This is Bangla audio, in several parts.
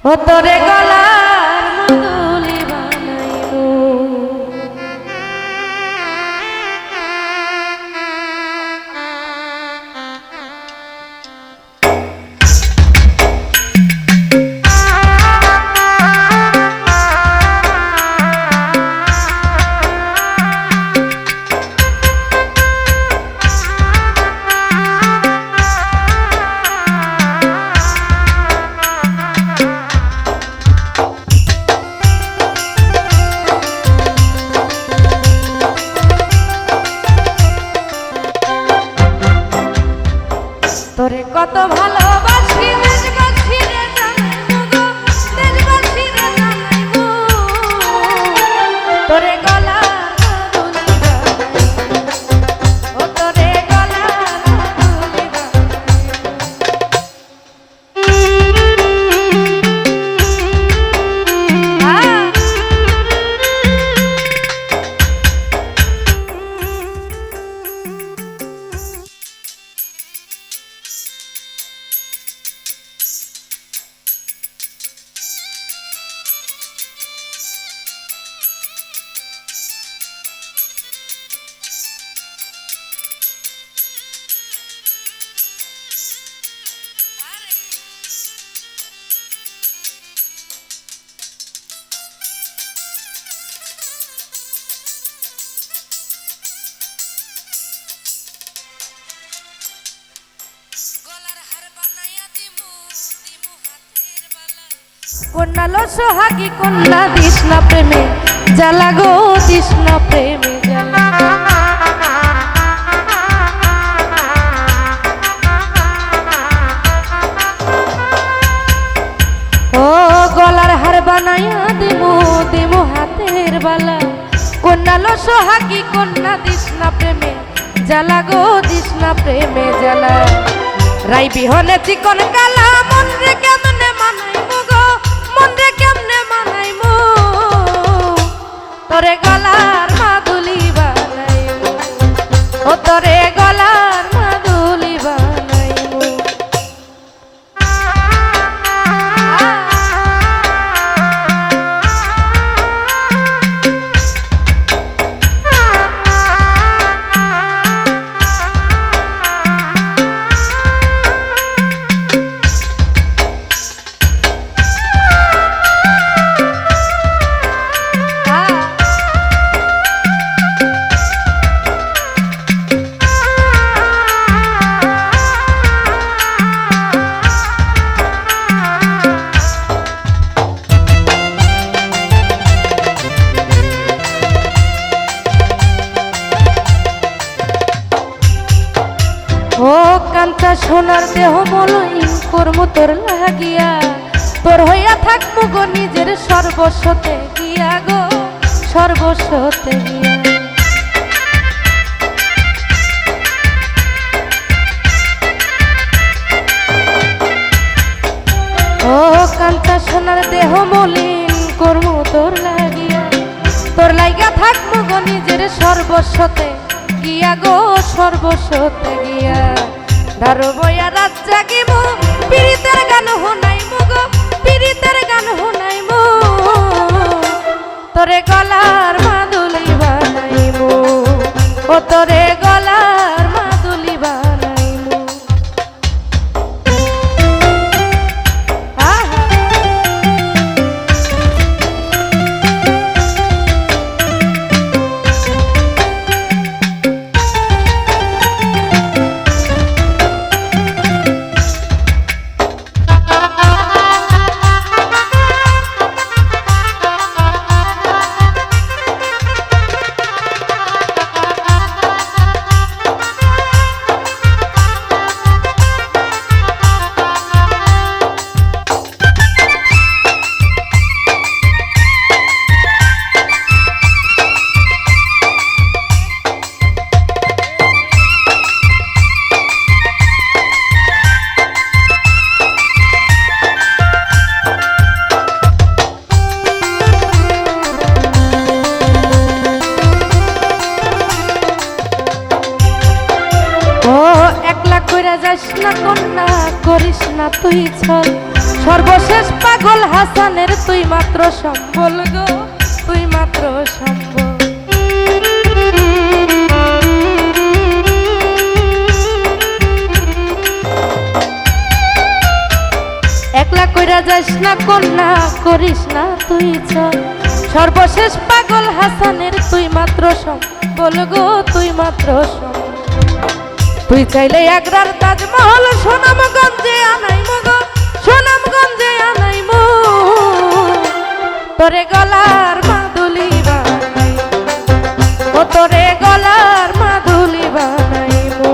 ও তোরে গলার মাদুলি বানাইলো তোরে কত ভালোবাসি দেশবাসী রে জানাইবো গো দেশবাসী রে জানাইবো তোরে গলার মাদুলি বানাইবো ও তোরে গলার মাদুলি কন্যা লো সোহাগী কন্যা দিস না প্রেমে জ্বালা গো দিস না প্রেমে জ্বালা ও গলার হার বানাইয়া দিমু দিমু হাতের বালা কন্যা লো সোহাগী কন্যা দিস না প্রেমে জ্বালা গো দিস না প্রেমে জ্বালা রাই বিহনে চিকন কালা মন রে কেমনে মানাইবো গো মন রে কেমনে মানাইবো তোরে গলার মাদুলি বানাইবো ও তোরে গলার মাদুলি বানাইবো ও কান্তা সোনার দেহ মলইন কর্ম তোর লাগিয়া তোর হইয়া থাকবো গো নিজের সর্বস্বতে গিয়া গো সর্বস্বতে গিয়া ও কান্তা সোনার দেহ মলিন কর্ম তোর লাগিয়া থাকবো গো নিজের সর্বস্বতে গিয়া গো সর্বস্বতে গিয়া ধারো বইয়া রাত জাগিমু পীড়িতের গান শুনাইমু গো পীড়িতের গান শুনাইমু তোরে গলার মাদুলি বানাইমু ও তোরে গলার মাদুলি বানাইমু যাস না কন্যা করিস না তুই ছল সর্বশেষ পাগল হাসানের তুই মাত্র সম্বল গো, তুই মাত্র সম্বল। একলা কইরা যাস না কন্যা, করিস না তুই চল, সর্বশেষ পাগল হাসানের তুই মাত্র সম্বল গো, তুই মাত্র সম্বল। তুই চাইলে আগ্রার তাজমহল সুনামগঞ্জে আনাইমু গো, সুনামগঞ্জে আনাইমু, তোরে গলার মাদুলি বানাই, ও তোরে গলার মাদুলি বানাইমু।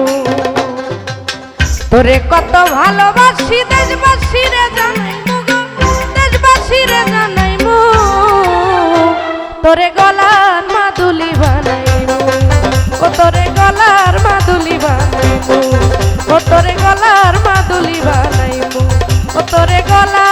তোরে কত ভালোবাসি দেশবাসী রে জানাইমু গো, দেশবাসী রে জানাইমু, তোরে গলার মাদুলি বানাইমু, ও তোরে গলার মাদুলি বানাইমু, ও তোরে গলার মাদুলি বানাইমু, ও তোরে গলা